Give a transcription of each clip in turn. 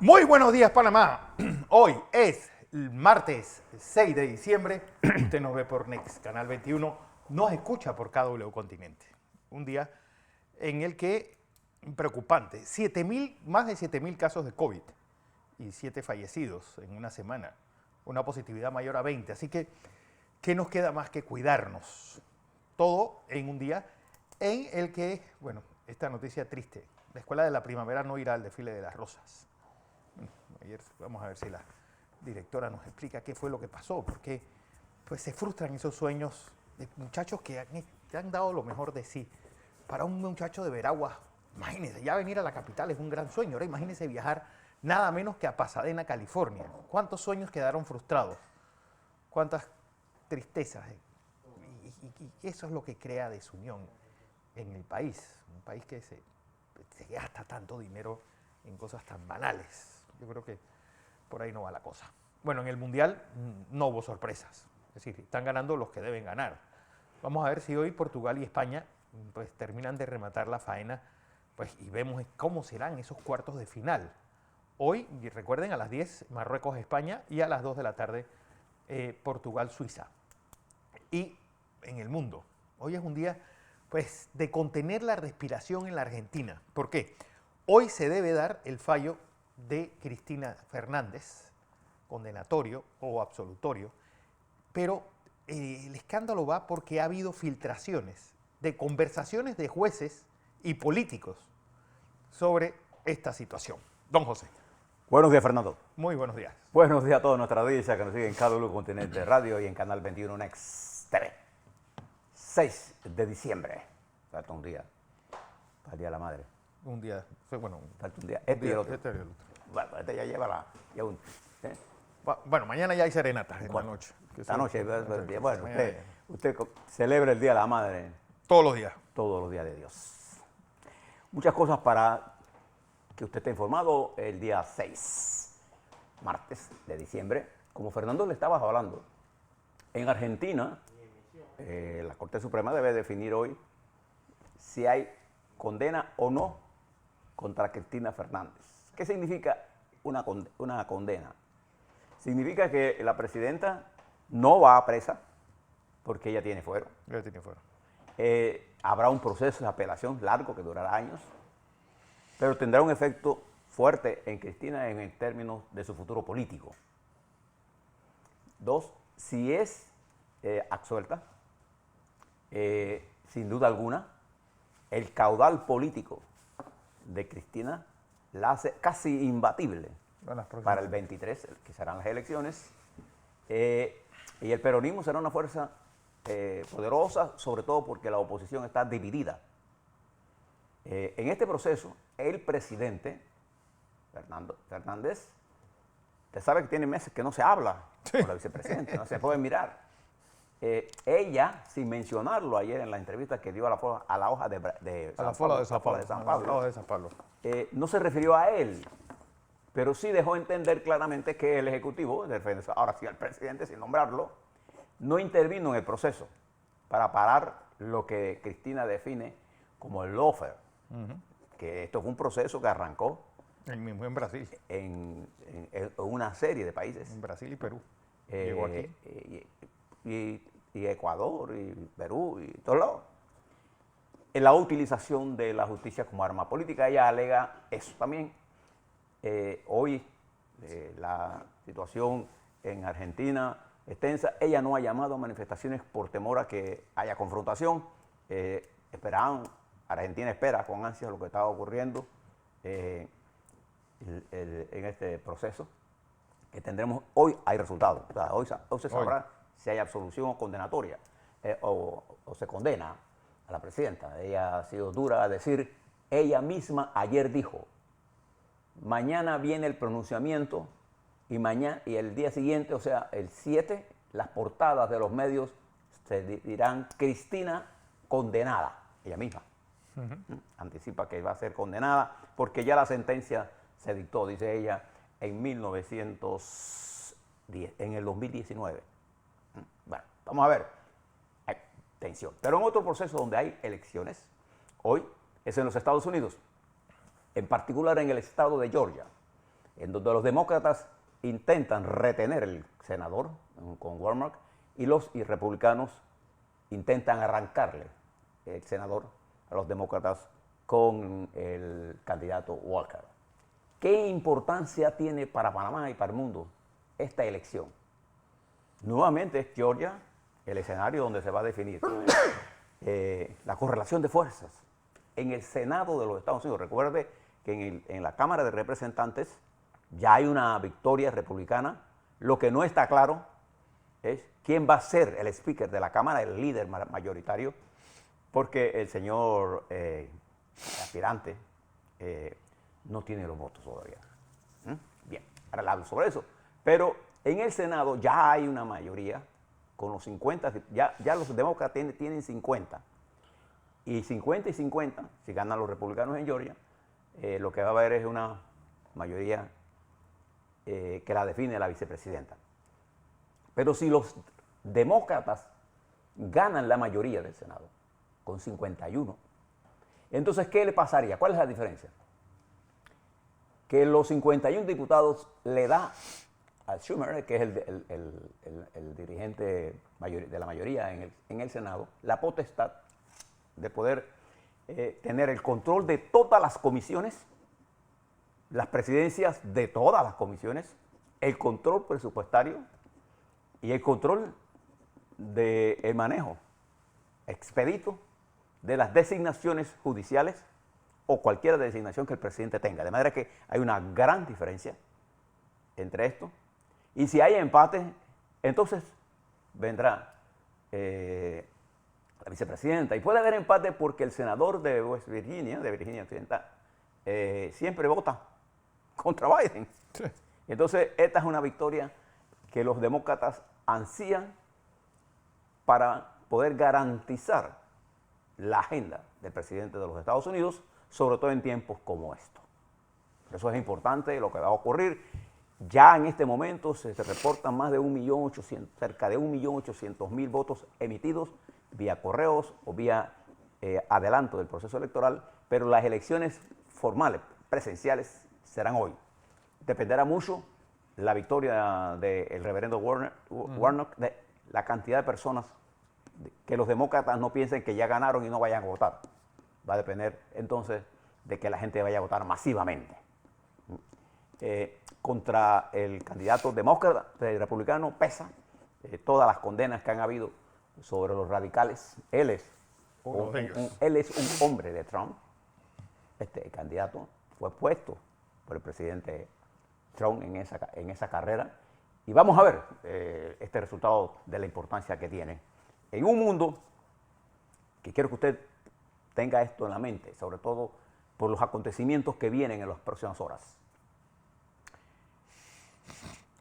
Muy buenos días, Panamá. Hoy es el martes 6 de diciembre. Usted nos ve por Next, Canal 21. Nos escucha por KW Continente. Un día en el que, preocupante, más de 7.000 casos de COVID y 7 fallecidos en una semana. Una positividad mayor a 20. Así que, ¿qué nos queda más que cuidarnos? Todo en un día en el que, bueno, esta noticia triste. La Escuela de la Primavera no irá al desfile de las rosas. Ayer vamos a ver si la directora nos explica qué fue lo que pasó, porque pues se frustran esos sueños de muchachos que han dado lo mejor de sí. Para un muchacho de Veraguas, imagínense, ya venir a la capital es un gran sueño. Ahora imagínense viajar nada menos que a Pasadena, California. ¿Cuántos sueños quedaron frustrados? ¿Cuántas tristezas? Y eso es lo que crea desunión en el país. Un país que se gasta tanto dinero en cosas tan banales. Yo creo que por ahí no va la cosa. Bueno, en el Mundial no hubo sorpresas. Es decir, están ganando los que deben ganar. Vamos a ver si hoy Portugal y España pues terminan de rematar la faena pues, y vemos cómo serán esos cuartos de final. Hoy, y recuerden, a las 10 Marruecos-España y a las 2 de la tarde Portugal-Suiza. Y en el mundo, hoy es un día pues, de contener la respiración en la Argentina. ¿Por qué? Hoy se debe dar el fallo de Cristina Fernández, condenatorio o absolutorio, pero el escándalo va porque ha habido filtraciones de conversaciones de jueces y políticos sobre esta situación. Don José. Buenos días, Fernando. Muy buenos días. Buenos días a toda nuestra audiencia que nos sigue en KW Continente Radio y en Canal 21 Next TV. 6 de diciembre. Falta un día para el Día de la Madre. Un día, bueno, falta un día. Este y el otro. Este y el otro. Bueno, este ya lleva ¿eh? Bueno, mañana ya hay serenatas en la noche. Esta noche, bueno, usted celebra el Día de la Madre. Todos los días. Todos los días de Dios. Muchas cosas para que usted esté informado el día 6, martes de diciembre. Como Fernando le estabas hablando, en Argentina, la Corte Suprema debe definir hoy si hay condena o no contra Cristina Fernández. ¿Qué significa una condena? Significa que la presidenta no va a presa porque ella tiene fuero. Ella tiene fuero. Habrá un proceso de apelación largo que durará años, pero tendrá un efecto fuerte en Cristina en términos de su futuro político. 2, si es absuelta, sin duda alguna, el caudal político de Cristina la hace casi imbatible para el 23, que serán las elecciones, y el peronismo será una fuerza poderosa, sobre todo porque la oposición está dividida. En este proceso, el presidente, Fernández, usted sabe que tiene meses que no se habla con la vicepresidenta, no se puede mirar. Ella, sin mencionarlo ayer en la entrevista que dio a la hoja de San Pablo, no se refirió a él, pero sí dejó entender claramente que el Ejecutivo, ahora sí el presidente, sin nombrarlo, no intervino en el proceso para parar lo que Cristina define como el lawfare, que esto fue un proceso que arrancó en Brasil, en una serie de países. En Brasil y Perú. Llegó aquí. Y Ecuador, y Perú, y todos lados. En la utilización de la justicia como arma política, ella alega eso también. Hoy la situación en Argentina es tensa. Ella no ha llamado a manifestaciones por temor a que haya confrontación. Argentina espera con ansias lo que está ocurriendo en este proceso, que tendremos hoy. Hay resultados. O sea, hoy se sabrá si hay absolución o condenatoria, o se condena a la presidenta. Ella ha sido dura a decir, ella misma ayer dijo, mañana viene el pronunciamiento y el día siguiente, o sea, el 7, las portadas de los medios se dirán Cristina condenada, ella misma. Anticipa que va a ser condenada porque ya la sentencia se dictó, dice ella, en el 2019. Bueno, vamos a ver, hay tensión. Pero en otro proceso donde hay elecciones, hoy es en los Estados Unidos, en particular en el estado de Georgia. en donde los demócratas intentan retener el senador con Warnock y los republicanos intentan arrancarle el senador a los demócratas con el candidato Walker. ¿Qué importancia tiene para Panamá y para el mundo esta elección? Nuevamente es Georgia el escenario donde se va a definir la correlación de fuerzas en el Senado de los Estados Unidos. Recuerde que en la Cámara de Representantes ya hay una victoria republicana. Lo que no está claro es quién va a ser el speaker de la Cámara, el líder mayoritario, porque el señor aspirante no tiene los votos todavía. Bien, ahora le hablo sobre eso. Pero en el Senado ya hay una mayoría con los 50, ya los demócratas tienen 50. Y 50 y 50, si ganan los republicanos en Georgia, lo que va a haber es una mayoría que la define la vicepresidenta. Pero si los demócratas ganan la mayoría del Senado, con 51, entonces, ¿qué le pasaría? ¿Cuál es la diferencia? Que los 51 diputados le da a Schumer, que es el dirigente de la mayoría en el Senado, la potestad de poder tener el control de todas las comisiones, las presidencias de todas las comisiones, el control presupuestario y el control del manejo expedito de las designaciones judiciales o cualquier designación que el presidente tenga. De manera que hay una gran diferencia entre esto. Y si hay empate, entonces vendrá la vicepresidenta. Y puede haber empate porque el senador de West Virginia, de Virginia Occidental, siempre vota contra Biden. Sí. Entonces, esta es una victoria que los demócratas ansían para poder garantizar la agenda del presidente de los Estados Unidos, sobre todo en tiempos como estos. Por eso es importante lo que va a ocurrir. Ya en este momento se reportan más de cerca de 1.800.000 votos emitidos vía correos o vía adelanto del proceso electoral, pero las elecciones formales, presenciales, serán hoy. Dependerá mucho la victoria del reverendo Warnock, de la cantidad de personas que los demócratas no piensen que ya ganaron y no vayan a votar. Va a depender entonces de que la gente vaya a votar masivamente. Contra el candidato demócrata, republicano, pesa todas las condenas que han habido sobre los radicales. Él es un hombre de Trump. Este candidato fue puesto por el presidente Trump en esa carrera. Y vamos a ver este resultado de la importancia que tiene. En un mundo que quiero que usted tenga esto en la mente, sobre todo por los acontecimientos que vienen en las próximas horas.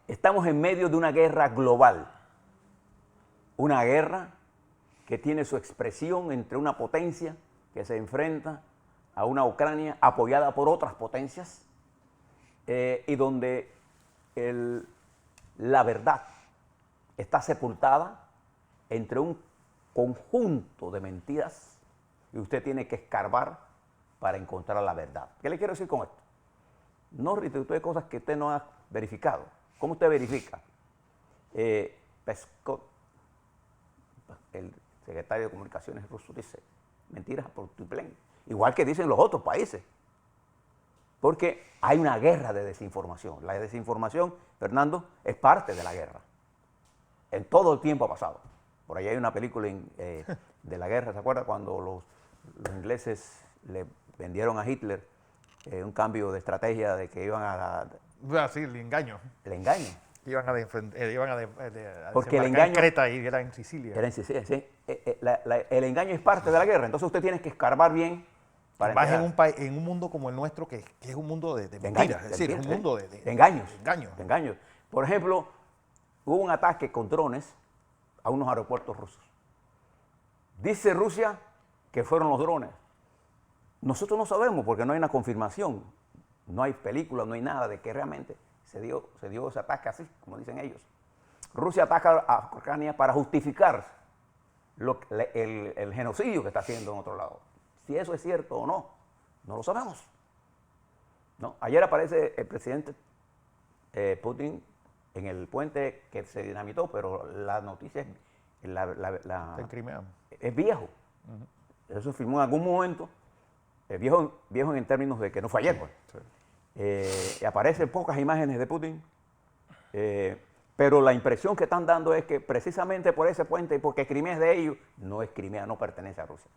Estamos en medio de una guerra global, una guerra que tiene su expresión entre una potencia que se enfrenta a una Ucrania apoyada por otras potencias y donde la verdad está sepultada entre un conjunto de mentiras y usted tiene que escarbar para encontrar la verdad. ¿Qué le quiero decir con esto? No restituye cosas que usted no ha verificado. ¿Cómo usted verifica? Peskov, el secretario de Comunicaciones ruso, dice mentiras por Tuplen, igual que dicen los otros países. Porque hay una guerra de desinformación. La desinformación, Fernando, es parte de la guerra. En todo el tiempo ha pasado. Por ahí hay una película de la guerra, ¿se acuerda? Cuando los ingleses le vendieron a Hitler un cambio de estrategia de que iban a... Sí, el engaño. El engaño. Iban a porque el engaño en Creta y era en Sicilia. Era en Sicilia, sí. El engaño es parte de la guerra, entonces usted tiene que escarbar bien. Más en un mundo como el nuestro, que es un mundo de mentiras, es decir, es un mundo de engaños. De engaños. Por ejemplo, hubo un ataque con drones a unos aeropuertos rusos. Dice Rusia que fueron los drones. Nosotros no sabemos porque no hay una confirmación, no hay película, no hay nada de que realmente se dio ese ataque así, como dicen ellos. Rusia ataca a Ucrania para justificar el genocidio que está haciendo en otro lado. Si eso es cierto o no, no lo sabemos. ¿No? Ayer aparece el presidente Putin en el puente que se dinamitó, pero la noticia En Crimea. es viejo. Eso se firmó en algún momento, viejo en términos de que no fue ayer. Pues. Sí. Aparecen pocas imágenes de Putin, pero la impresión que están dando es que precisamente por ese puente y porque Crimea es de ellos, no es Crimea, no pertenece a Rusia.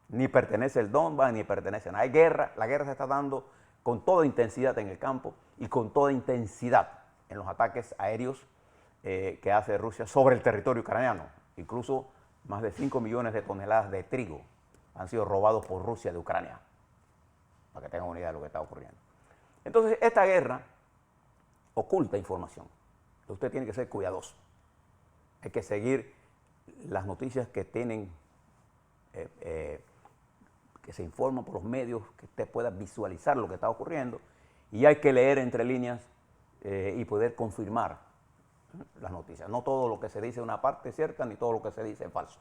Ni pertenece el Donbass, ni pertenece a nada. Hay guerra, la guerra se está dando con toda intensidad en el campo y con toda intensidad en los ataques aéreos que hace Rusia sobre el territorio ucraniano. Incluso más de 5 millones de toneladas de trigo han sido robados por Rusia de Ucrania, para que tengan una idea de lo que está ocurriendo. Entonces, esta guerra oculta información. Usted tiene que ser cuidadoso. Hay que seguir las noticias que tienen, que se informan por los medios, que usted pueda visualizar lo que está ocurriendo, y hay que leer entre líneas y poder confirmar las noticias. No todo lo que se dice es una parte cierta, ni todo lo que se dice es falso.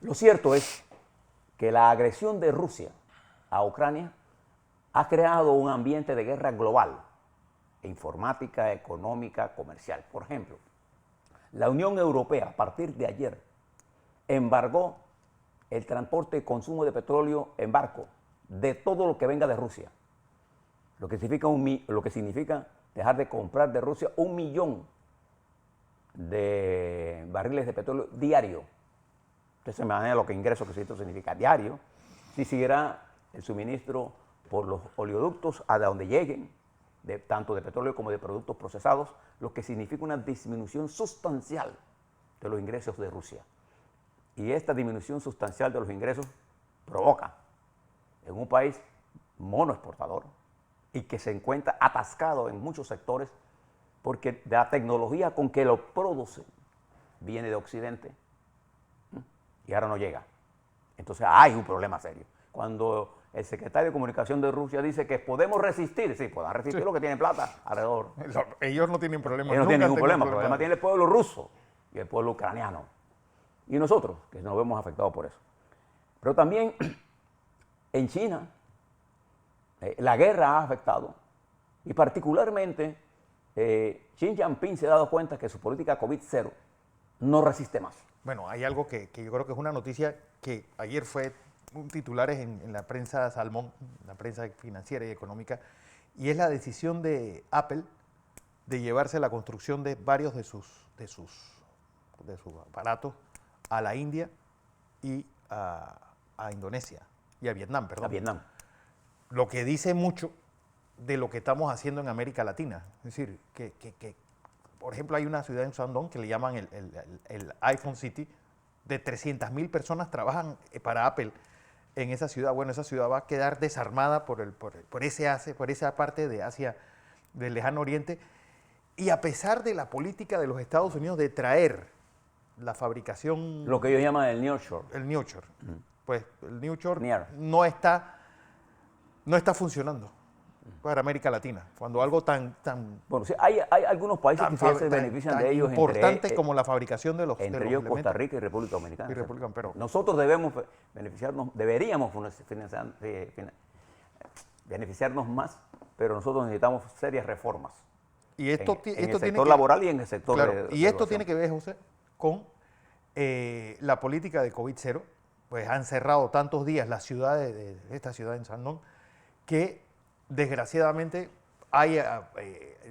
Lo cierto es que la agresión de Rusia a Ucrania ha creado un ambiente de guerra global, informática, económica, comercial. Por ejemplo, la Unión Europea a partir de ayer embargó el transporte y consumo de petróleo en barco de todo lo que venga de Rusia, lo que significa dejar de comprar de Rusia 1 millón de barriles de petróleo diario. Usted se imagina lo que ingreso que esto significa diario, si siguiera el suministro por los oleoductos a donde lleguen, tanto de petróleo como de productos procesados, lo que significa una disminución sustancial de los ingresos de Rusia. Y esta disminución sustancial de los ingresos provoca en un país monoexportador y que se encuentra atascado en muchos sectores porque la tecnología con que lo producen viene de Occidente y ahora no llega. Entonces hay un problema serio. Cuando el secretario de Comunicación de Rusia dice que podemos resistir, sí, puedan resistir los que tienen plata alrededor. Ellos no tienen problema. Ellos no tienen ningún problema. El problema tiene el pueblo ruso y el pueblo ucraniano. Y nosotros, que nos vemos afectados por eso. Pero también en China, la guerra ha afectado. Y particularmente, Xi Jinping se ha dado cuenta que su política COVID-0 no resiste más. Bueno, hay algo que yo creo que es una noticia que ayer fue un titular en la prensa Salmón, la prensa financiera y económica, y es la decisión de Apple de llevarse la construcción de varios de sus aparatos a la India y a Indonesia y a Vietnam, perdón. A Vietnam. Lo que dice mucho de lo que estamos haciendo en América Latina. Es decir, que por ejemplo, hay una ciudad en Shandong que le llaman el iPhone City, de 300.000 personas trabajan para Apple en esa ciudad. Bueno, esa ciudad va a quedar desarmada por esa parte de Asia, del Lejano Oriente, y a pesar de la política de los Estados Unidos de traer la fabricación... Lo que ellos llaman el nearshore. El nearshore. Pues el nearshore no está funcionando para América Latina, cuando algo tan bueno, sí, hay algunos países que se benefician de ellos. Importantes como la fabricación de los entre ellos Costa Rica y República Dominicana. Pero nosotros deberíamos beneficiarnos más, pero nosotros necesitamos serias reformas. Y esto en el sector laboral y en el sector y esto tiene que ver, José, con la política de COVID-0. Pues han cerrado tantos días la ciudad de esta ciudad en Shandong que desgraciadamente hay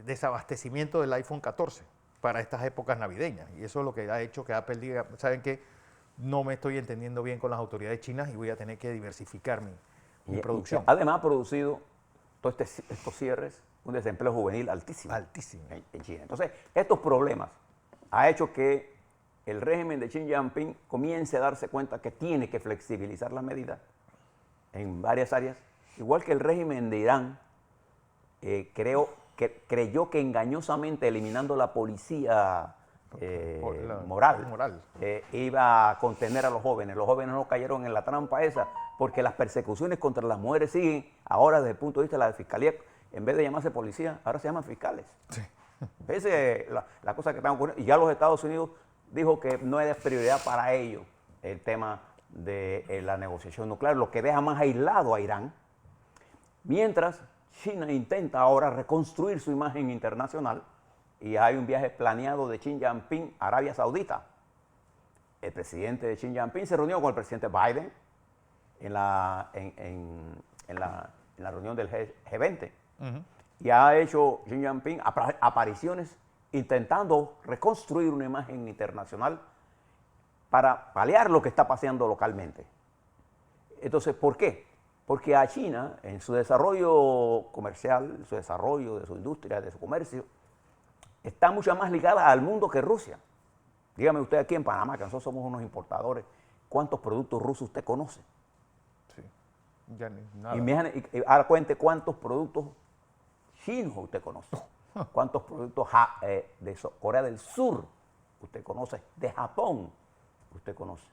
desabastecimiento del iPhone 14 para estas épocas navideñas. Y eso es lo que ha hecho que Apple diga, ¿saben qué? No me estoy entendiendo bien con las autoridades chinas y voy a tener que diversificar mi producción. Además ha producido todos estos cierres un desempleo juvenil altísimo. Altísimo. En China. Entonces, estos problemas ha hecho que el régimen de Xi Jinping comience a darse cuenta que tiene que flexibilizar las medidas en varias áreas. Igual que el régimen de Irán creyó que engañosamente eliminando la policía moral. Iba a contener a los jóvenes. Los jóvenes no cayeron en la trampa esa, porque las persecuciones contra las mujeres siguen ahora desde el punto de vista de la fiscalía. En vez de llamarse policía, ahora se llaman fiscales. Sí. Esa es la cosa que están ocurriendo. Y ya los Estados Unidos dijo que no es prioridad para ellos el tema de la negociación nuclear, lo que deja más aislado a Irán. Mientras China intenta ahora reconstruir su imagen internacional y hay un viaje planeado de Xi Jinping a Arabia Saudita. El presidente Xi Jinping se reunió con el presidente Biden en la reunión del G20 y ha hecho Xi Jinping apariciones intentando reconstruir una imagen internacional para paliar lo que está pasando localmente. Entonces, ¿por qué? Porque a China, en su desarrollo comercial, su desarrollo de su industria, de su comercio, está mucho más ligada al mundo que Rusia. Dígame usted aquí en Panamá, que nosotros somos unos importadores, ¿cuántos productos rusos usted conoce? Sí, ya ni nada. Y ahora cuente cuántos productos chinos usted conoce, cuántos productos de Corea del Sur usted conoce, de Japón usted conoce.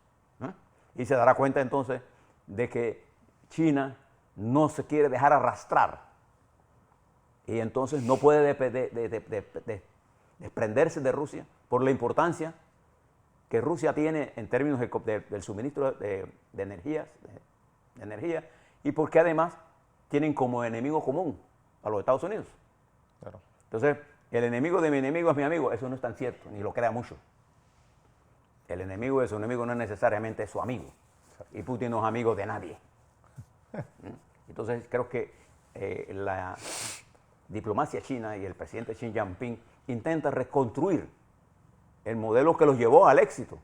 Y se dará cuenta entonces de que China no se quiere dejar arrastrar y entonces no puede desprenderse de Rusia por la importancia que Rusia tiene en términos del suministro de energía y porque además tienen como enemigo común a los Estados Unidos. Claro. Entonces, el enemigo de mi enemigo es mi amigo, eso no es tan cierto, ni lo crea mucho. El enemigo de su enemigo no es necesariamente su amigo. Y Putin no es amigo de nadie. Entonces, creo que la diplomacia china y el presidente Xi Jinping intentan reconstruir el modelo que los llevó al éxito,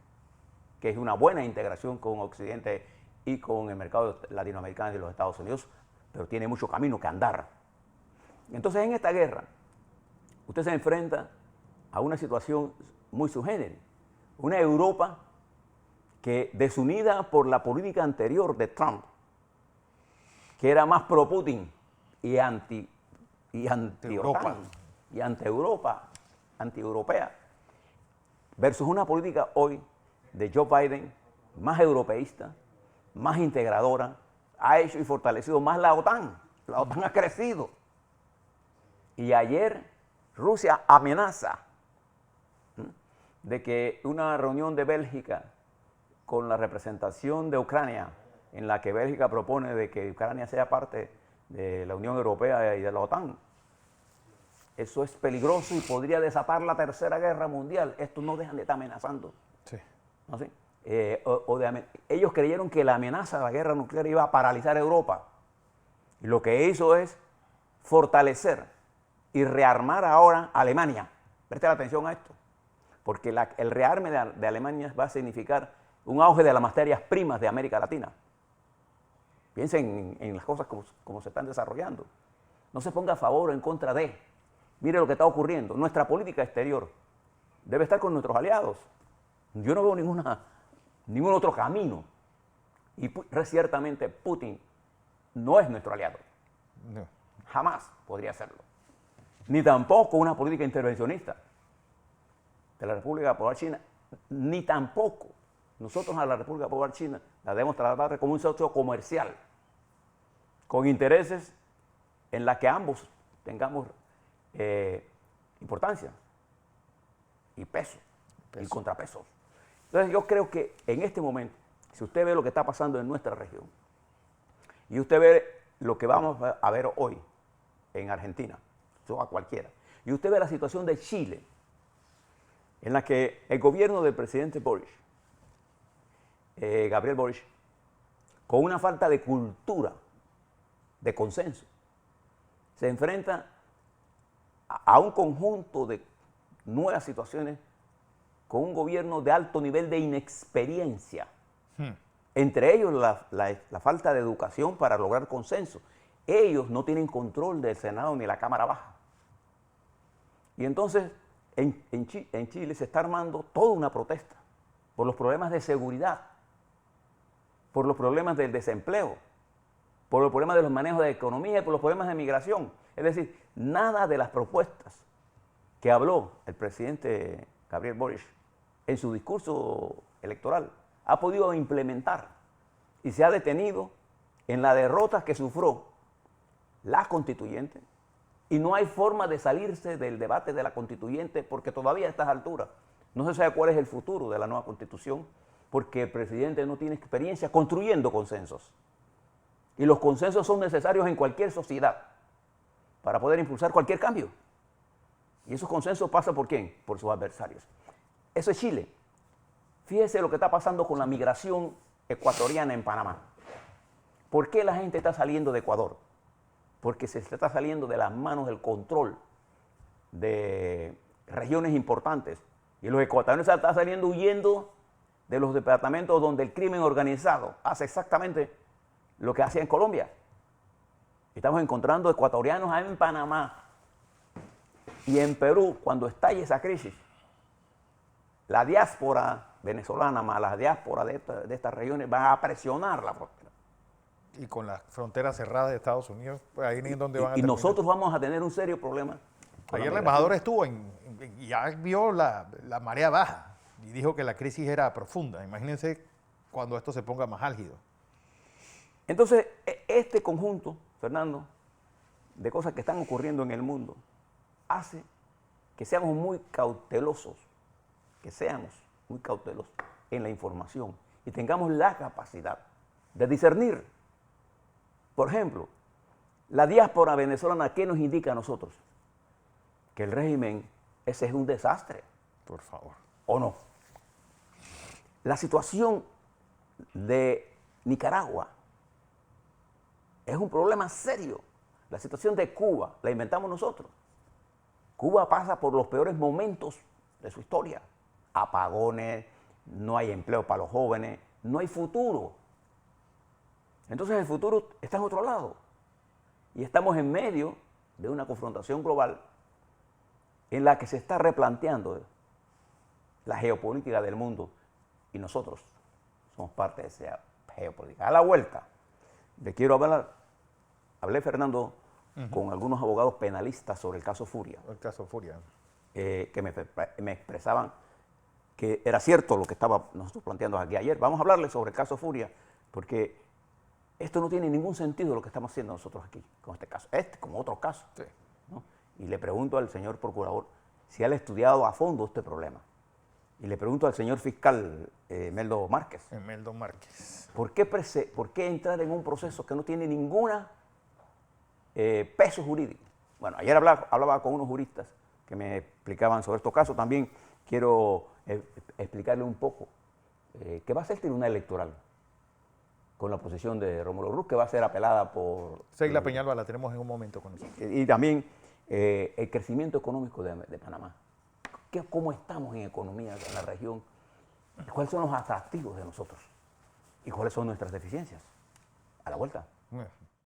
que es una buena integración con Occidente y con el mercado latinoamericano y los Estados Unidos, pero tiene mucho camino que andar. Entonces, en esta guerra, usted se enfrenta a una situación muy sui generis. Una Europa que, desunida por la política anterior de Trump, que era más pro-Putin y anti-Europa, anti-europea, versus una política hoy de Joe Biden más europeísta, más integradora, ha hecho y fortalecido más la OTAN. La OTAN ha crecido. Y ayer Rusia amenaza de que una reunión de Bélgica con la representación de Ucrania, en la que Bélgica propone de que Ucrania sea parte de la Unión Europea y de la OTAN, eso es peligroso y podría desatar la Tercera Guerra Mundial. Estos no dejan de estar amenazando. Sí. ¿No? ¿Sí? Ellos creyeron que la amenaza de la guerra nuclear iba a paralizar Europa. Y lo que hizo es fortalecer y rearmar ahora a Alemania. Preste atención a esto. Porque el rearme de Alemania va a significar un auge de las materias primas de América Latina. Piensen en las cosas como se están desarrollando. No se ponga a favor o en contra de. Mire lo que está ocurriendo. Nuestra política exterior debe estar con nuestros aliados. Yo no veo ningún otro camino. Y ciertamente Putin no es nuestro aliado. No. Jamás podría serlo. Ni tampoco una política intervencionista de la República Popular China, ni tampoco nosotros a la República Popular China la debemos tratar como un socio comercial, con intereses en la que ambos tengamos importancia y peso y contrapesos. Entonces yo creo que en este momento, si usted ve lo que está pasando en nuestra región y usted ve lo que vamos a ver hoy en Argentina, a cualquiera, y usted ve la situación de Chile, en la que el gobierno del presidente Boric, Gabriel Boric, con una falta de cultura, de consenso, se enfrenta a un conjunto de nuevas situaciones con un gobierno de alto nivel de inexperiencia. Entre ellos la falta de educación para lograr consenso. Ellos no tienen control del Senado ni la Cámara Baja. Y entonces en Chile se está armando toda una protesta por los problemas de seguridad, por los problemas del desempleo, por los problemas de los manejos de economía y por los problemas de migración. Es decir, nada de las propuestas que habló el presidente Gabriel Boric en su discurso electoral ha podido implementar y se ha detenido en la derrota que sufrió la constituyente y no hay forma de salirse del debate de la constituyente porque todavía a estas alturas no se sabe cuál es el futuro de la nueva constitución porque el presidente no tiene experiencia construyendo consensos. Y los consensos son necesarios en cualquier sociedad. para poder impulsar cualquier cambio. Y esos consensos pasan ¿por quién? Por sus adversarios. Eso es Chile. Fíjese lo que está pasando con la migración ecuatoriana en Panamá. ¿Por qué la gente está saliendo de Ecuador? Porque se está saliendo de las manos del control de regiones importantes. Y los ecuatorianos están saliendo huyendo de los departamentos donde el crimen organizado hace exactamente lo que hacía en Colombia. Estamos encontrando ecuatorianos en Panamá y en Perú, cuando estalle esa crisis. La diáspora venezolana más la diáspora de estas regiones van a presionar la frontera. Y con las fronteras cerradas de Estados Unidos, pues ahí ni donde van a Y terminar. nosotros vamos a tener un serio problema. Ayer el embajador estuvo y ya vio la marea baja y dijo que la crisis era profunda. Imagínense cuando esto se ponga más álgido. Entonces, este conjunto, Fernando, de cosas que están ocurriendo en el mundo, hace que seamos muy cautelosos, en la información y tengamos la capacidad de discernir. Por ejemplo, la diáspora venezolana, ¿qué nos indica a nosotros? Que el régimen ese es un desastre. Por favor. ¿O no? La situación de Nicaragua es un problema serio. La situación de Cuba la inventamos nosotros. Cuba pasa por los peores momentos de su historia. Apagones, no hay empleo para los jóvenes, no hay futuro. Entonces el futuro está en otro lado. Y estamos en medio de una confrontación global en la que se está replanteando la geopolítica del mundo y nosotros somos parte de esa geopolítica. A la vuelta, le quiero hablar, hablé Fernando con algunos abogados penalistas sobre el caso Furia. El caso Furia. Que me expresaban que era cierto lo que estaba nosotros planteando aquí ayer. Vamos a hablarles sobre el caso Furia, porque esto no tiene ningún sentido lo que estamos haciendo nosotros aquí con este caso, como otros casos. Sí. ¿No? Y le pregunto al señor procurador si él ha estudiado a fondo este problema. Y le pregunto al señor fiscal Meldo Márquez. Meldo Márquez. ¿Por qué entrar en un proceso que no tiene ninguna peso jurídico? Bueno, ayer hablaba con unos juristas que me explicaban sobre estos casos. También quiero explicarle un poco qué va a hacer el Tribunal Electoral con la posición de Rómulo Ruz, que va a ser apelada por... Seila Peñalba la tenemos en un momento con nosotros. Y también el crecimiento económico de Panamá. ¿Cómo estamos en economía en la región? ¿Cuáles son los atractivos de nosotros? ¿Y cuáles son nuestras deficiencias? A la vuelta.